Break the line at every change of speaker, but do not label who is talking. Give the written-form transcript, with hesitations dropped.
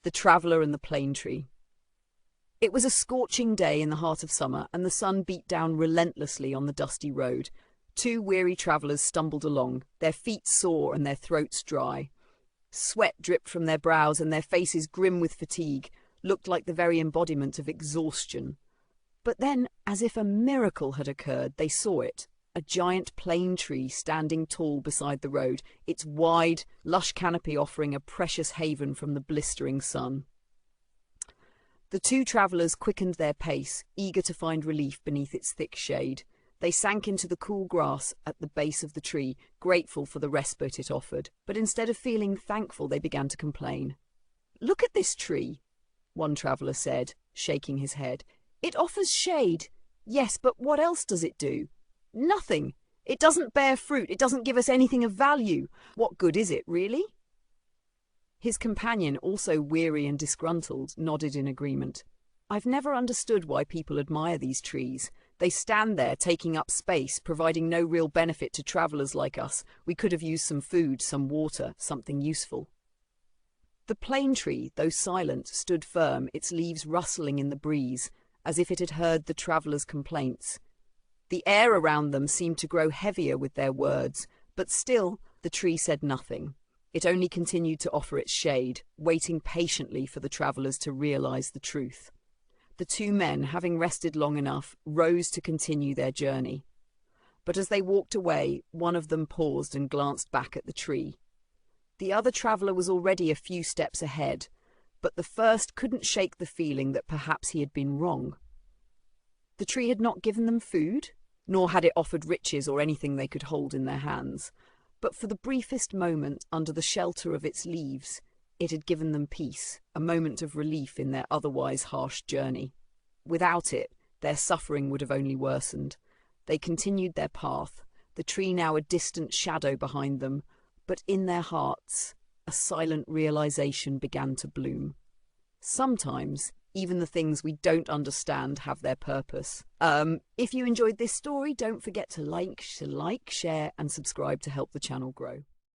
The Traveller and the Plane Tree. It was a scorching day in the heart of summer, and the sun beat down relentlessly on the dusty road. Two weary travellers stumbled along, their feet sore and their throats dry. Sweat dripped from their brows, and their faces, grim with fatigue, looked like the very embodiment of exhaustion. But then, as if a miracle had occurred, they saw it. A giant plane tree standing tall beside the road, its wide, lush canopy offering a precious haven from the blistering sun. The two travellers quickened their pace, eager to find relief beneath its thick shade. They sank into the cool grass at the base of the tree, grateful for the respite it offered. But instead of feeling thankful, they began to complain. "Look at this tree," one traveller said, shaking his head. "It offers shade. Yes, but what else does it do? Nothing. It doesn't bear fruit. It doesn't give us anything of value. What good is it, really?" His companion, also weary and disgruntled, nodded in agreement. "I've never understood why people admire these trees. They stand there, taking up space, providing no real benefit to travellers like us. We could have used some food, some water, something useful." The plane tree, though silent, stood firm, its leaves rustling in the breeze, as if it had heard the travellers' complaints. The air around them seemed to grow heavier with their words, but still the tree said nothing. It only continued to offer its shade, waiting patiently for the travellers to realise the truth. The two men, having rested long enough, rose to continue their journey. But as they walked away, one of them paused and glanced back at the tree. The other traveller was already a few steps ahead, but the first couldn't shake the feeling that perhaps he had been wrong. The tree had not given them food, nor had it offered riches or anything they could hold in their hands. But for the briefest moment, under the shelter of its leaves, it had given them peace, a moment of relief in their otherwise harsh journey. Without it, their suffering would have only worsened. They continued their path, the tree now a distant shadow behind them, but in their hearts, a silent realization began to bloom. Sometimes, even the things we don't understand have their purpose. If you enjoyed this story, don't forget to like, share, and subscribe to help the channel grow.